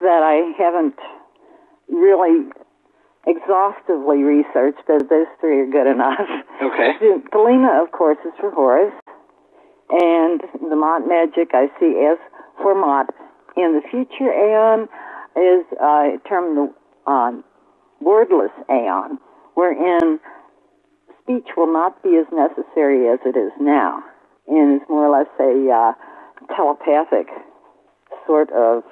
that I haven't really exhaustively researched, but those three are good enough. Okay. Thelema, of course, is for Horus, and the Mott magic I see as for Mott. In the future aeon is termed the wordless aeon, wherein speech will not be as necessary as it is now, and is more or less a telepathic sort of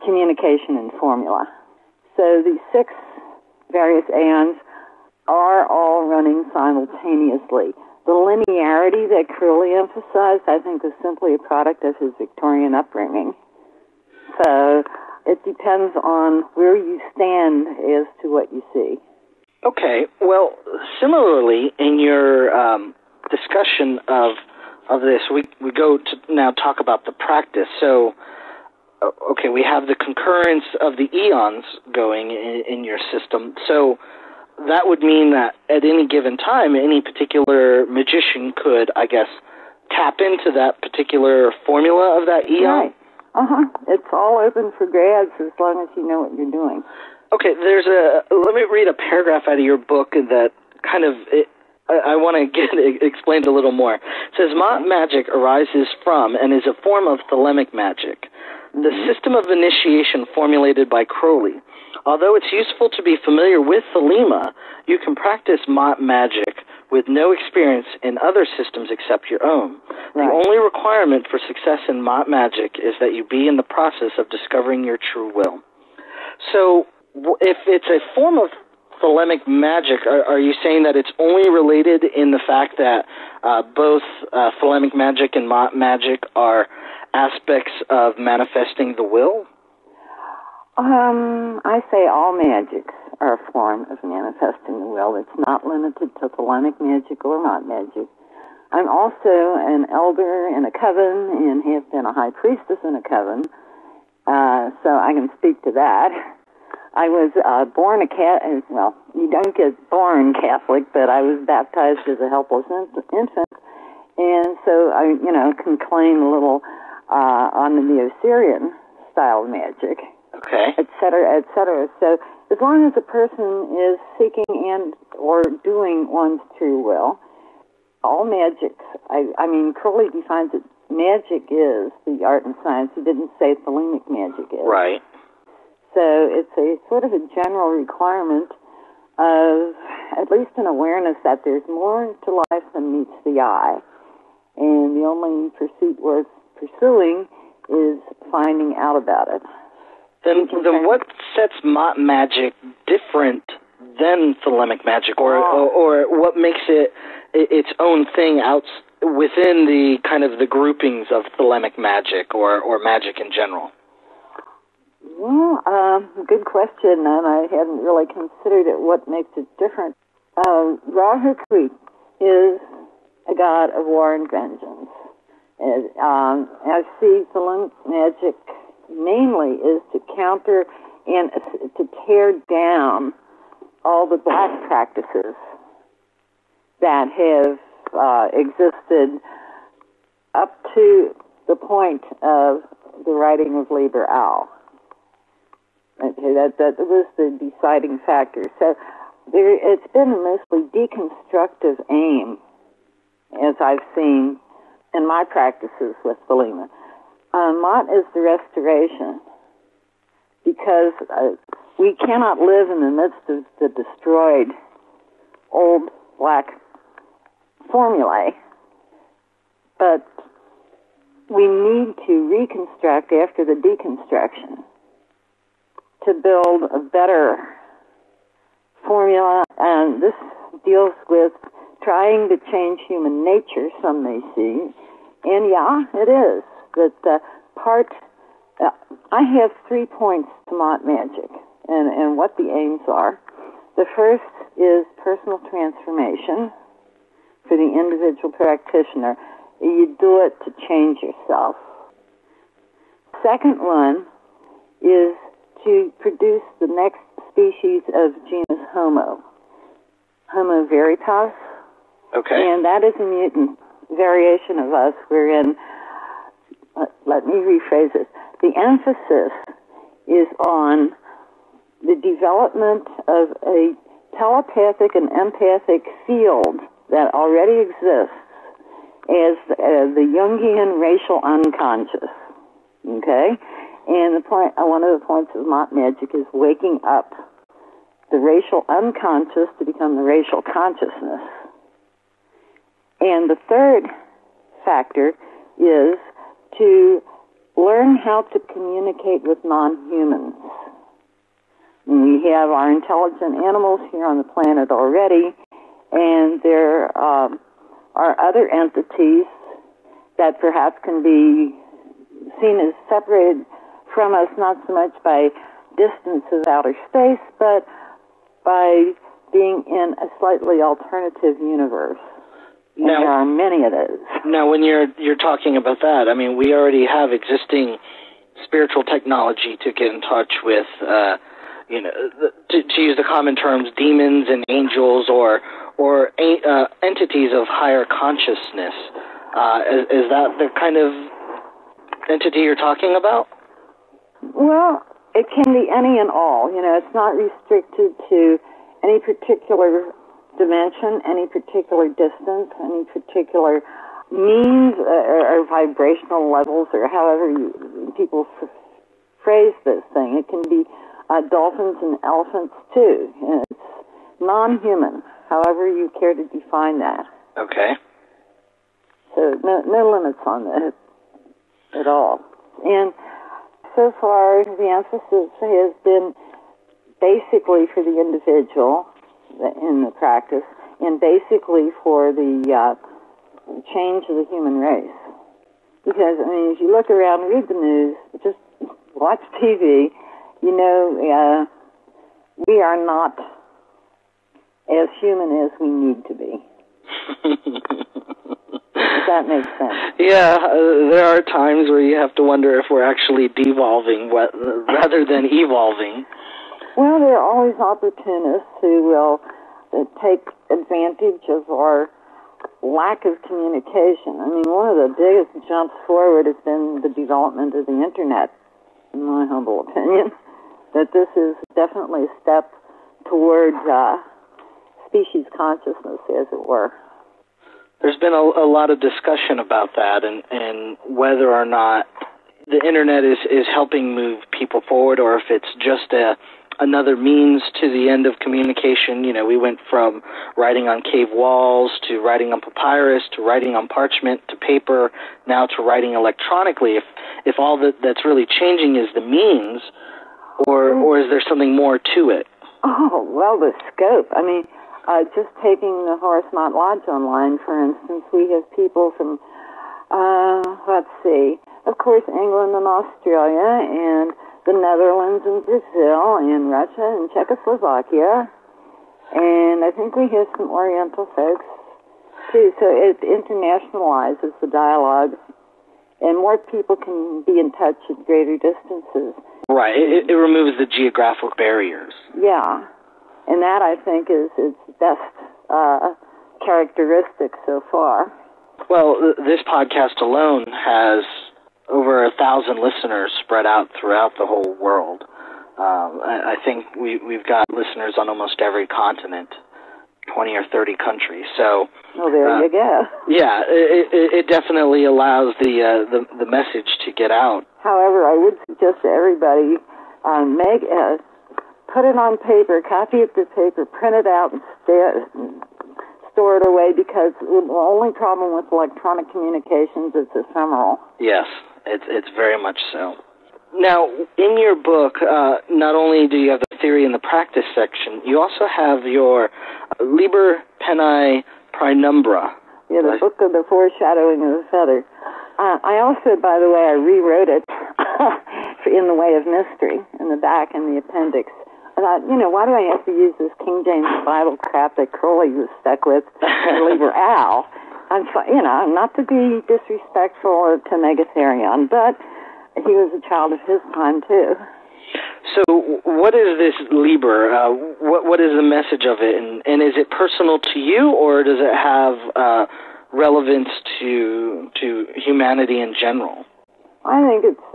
communication and formula. So these 6 various aeons are all running simultaneously. The linearity that Crowley emphasized, I think, was simply a product of his Victorian upbringing. So it depends on where you stand as to what you see. Okay. Well, similarly, in your discussion of this, we go to now talk about the practice. So, okay, we have the concurrence of the eons going in your system. So that would mean that at any given time, any particular magician could, I guess, tap into that particular formula of that eon? Right. It's all open for grabs as long as you know what you're doing. Okay, let me read a paragraph out of your book that kind of, I want to get it explained a little more. It says, Mott magic arises from and is a form of thelemic magic, the system of initiation formulated by Crowley. Although it's useful to be familiar with Thelema, you can practice Mott magic with no experience in other systems except your own. Right. The only requirement for success in Mott magic is that you be in the process of discovering your true will. So, if it's a form of thelemic magic, are you saying that it's only related in the fact that both thelemic magic and Mott magic are aspects of manifesting the will? I say all magics are a form of manifesting the will. It's not limited to thelemic magic or Mott magic. I'm also an elder in a coven and have been a high priestess in a coven, so I can speak to that. I was born well, you don't get born Catholic, but I was baptized as a helpless infant, and so I, can claim a little on the Neo-Syrian style magic. Okay. Et cetera, et cetera. So as long as a person is seeking and or doing one's true will, all magics, I mean, Crowley defines it, magic is the art and science. He didn't say thelemic magic is. Right. So it's a sort of a general requirement of at least an awareness that there's more to life than meets the eye. And the only pursuit worth pursuing is finding out about it. Then what sets Mott magic different than thelemic magic, or what makes it its own thing within the kind of the groupings of thelemic magic or magic in general? Well, good question, and I hadn't really considered it. What makes it different? Ra-Hokwit is a god of war and vengeance. And, I see thelemic magic mainly is to counter and to tear down all the black practices that have existed up to the point of the writing of Liber Al. Okay, that was the deciding factor. So it's been a mostly deconstructive aim, as I've seen in my practices with Thelema. Mott is the restoration, because we cannot live in the midst of the destroyed old black formulae, but we need to reconstruct after the deconstruction to build a better formula, and this deals with trying to change human nature, some may see, and yeah, it is. That I have 3 points to Mott magic and what the aims are. The first is personal transformation for the individual practitioner. You do it to change yourself. Second one is to produce the next species of genus Homo, Homo veritas. Okay. And that is a mutant variation of us wherein, let me rephrase it, the emphasis is on the development of a telepathic and empathic field that already exists as the Jungian racial unconscious. Okay? And one of the points of Mott magic is waking up the racial unconscious to become the racial consciousness. And the third factor is to learn how to communicate with non-humans. We have our intelligent animals here on the planet already, and there are other entities that perhaps can be seen as separated from us, not so much by distance of outer space, but by being in a slightly alternative universe. Now, there are many of those. Now, when you're talking about that, I mean, we already have existing spiritual technology to get in touch with, to use the common terms, demons and angels or entities of higher consciousness. Is that the kind of entity you're talking about? Well, it can be any and all. It's not restricted to any particular dimension, any particular distance, any particular means or vibrational levels, or however people phrase this thing. It can be dolphins and elephants too. It's non-human, however you care to define that. Okay. So no limits on that at all. And so far, the emphasis has been basically for the individual in the practice, and basically for the change of the human race. Because, if you look around, read the news, just watch TV, we are not as human as we need to be. If that makes sense. Yeah, there are times where you have to wonder if we're actually devolving rather than evolving. Well, there are always opportunists who will take advantage of our lack of communication. One of the biggest jumps forward has been the development of the Internet, in my humble opinion, that this is definitely a step toward species consciousness, as it were. There's been a lot of discussion about that and whether or not the Internet is helping move people forward, or if it's just another means to the end of communication. We went from writing on cave walls to writing on papyrus to writing on parchment to paper, now to writing electronically. If all that's really changing is the means, or is there something more to it? Oh, well, the scope. Just taking the Horace Mott Lodge online, for instance, we have people from, of course, England and Australia, and the Netherlands and Brazil and Russia and Czechoslovakia, and I think we have some Oriental folks too. So it internationalizes the dialogue, and more people can be in touch at greater distances. Right. It removes the geographic barriers. Yeah, and that I think is its best characteristic so far. Well, this podcast alone has over 1,000 listeners spread out throughout the whole world. I think we've got listeners on almost every continent, 20 or 30 countries. So, well, there you go. Yeah, it definitely allows the message to get out. However, I would suggest to everybody put it on paper, copy it to paper, print it out, and store it away, because the only problem with electronic communications is ephemeral. Yes. It's very much so. Now, in your book, not only do you have the theory and the practice section, you also have your Liber Pennae Praenumbra. Yeah, the book of the foreshadowing of the feather. I also, by the way, I rewrote it in the way of mystery in the back in the appendix. I thought, why do I have to use this King James Bible crap that Crowley was stuck with, Liber Al? Not to be disrespectful to Megatherion, but he was a child of his time, too. So what is this Liber? What is the message of it? And is it personal to you, or does it have relevance to humanity in general? I think it's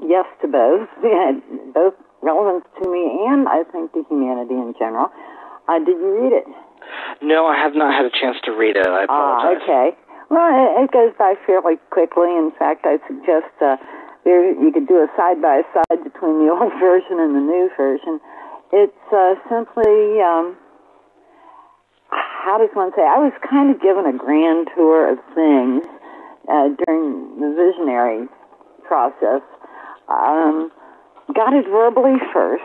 yes to both. Both relevant to me and I think to humanity in general. Did you read it? No, I have not had a chance to read it. I apologize. Okay. Well, it goes by fairly quickly. In fact, I suggest you could do a side-by-side between the old version and the new version. It's simply, how does one say, I was kind of given a grand tour of things during the visionary process. Got it verbally first,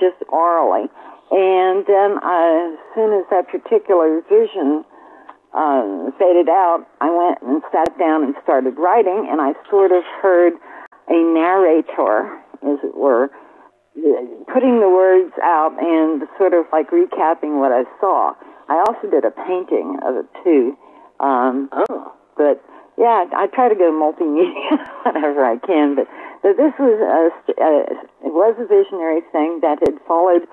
just orally. And then as soon as that particular vision faded out, I went and sat down and started writing, and I sort of heard a narrator, as it were, putting the words out and sort of like recapping what I saw. I also did a painting of it, too. But, yeah, I try to go multimedia whenever I can. But this was it was a visionary thing that had followed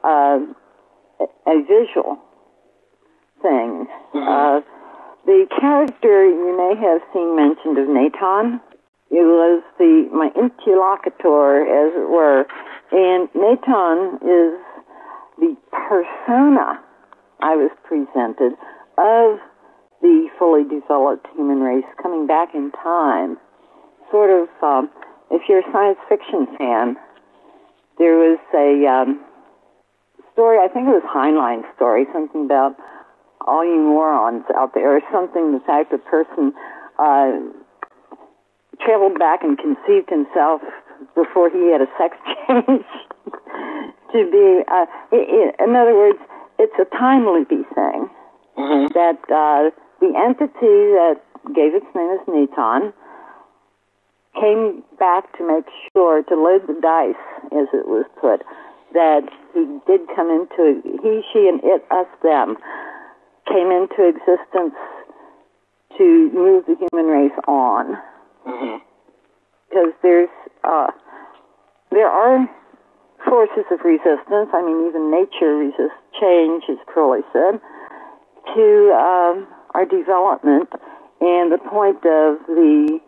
a visual thing. The character you may have seen mentioned of Natan, it was my interlocutor, as it were. And Natan is the persona I was presented of the fully developed human race coming back in time. Sort of, if you're a science fiction fan, there was a story, I think it was Heinlein's story, something about all you morons out there, or something, the fact the person traveled back and conceived himself before he had a sex change to be, in other words, it's a time loopy thing. That the entity that gave its name as Natan came back to make sure, to load the dice, as it was put, that he did come into, he, she, and it, us, them, came into existence to move the human race on. Because there are forces of resistance. I mean, even nature resists change, as Crowley said, to our development. And the point of the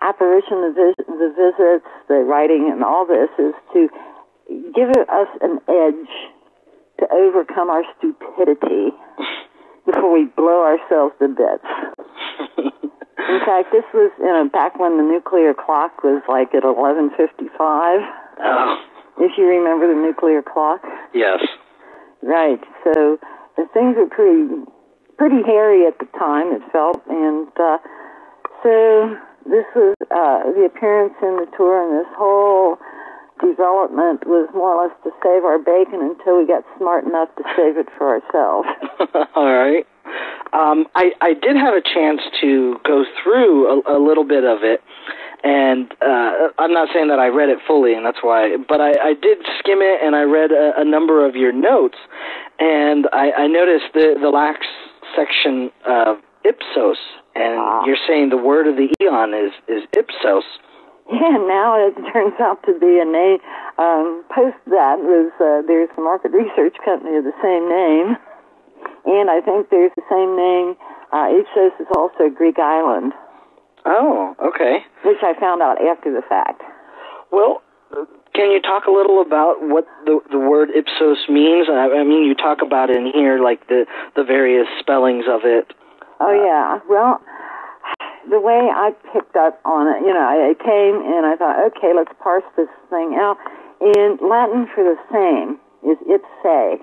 apparition, the visits, the writing, and all this is to give us an edge to overcome our stupidity before we blow ourselves to bits. In fact, this was back when the nuclear clock was like at 11:55. Oh. If you remember the nuclear clock. Yes. Right. So the things were pretty hairy at the time, it felt, and so this was the appearance in the tour, and this whole development was more or less to save our bacon until we got smart enough to save it for ourselves. All right. I did have a chance to go through a little bit of it, and I'm not saying that I read it fully, and that's why, but I did skim it, and I read a number of your notes, and I noticed the last section of Ipsos, and you're saying the word of the eon is Ipsos. Yeah, now it turns out to be a name. Post that was there's a market research company of the same name, and I think there's the same name. Ipsos is also a Greek island. Oh, okay. Which I found out after the fact. Well, can you talk a little about what the word Ipsos means? I mean, you talk about it in here, like the various spellings of it. Oh, yeah. Well, the way I picked up on it, I came and I thought, okay, let's parse this thing out. And Latin for the same is ipse.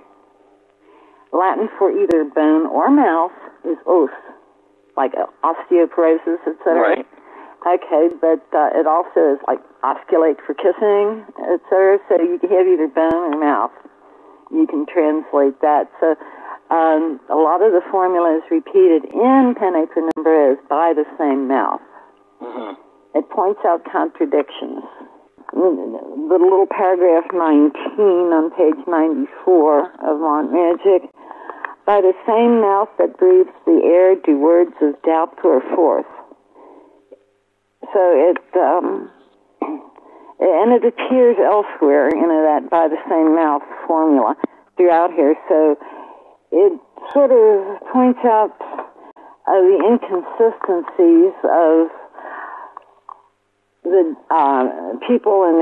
Latin for either bone or mouth is os, like osteoporosis, etc. Right. Okay, but it also is like osculate for kissing, etc. So you can have either bone or mouth. You can translate that. So a lot of the formula is repeated in Pene Penumbra is by the same mouth. It points out contradictions. The little paragraph 19 on page 94 of Mont Magic. By the same mouth that breathes the air do words of doubt pour forth. So it appears elsewhere, that by the same mouth formula throughout here. So it sort of points out the inconsistencies of the people in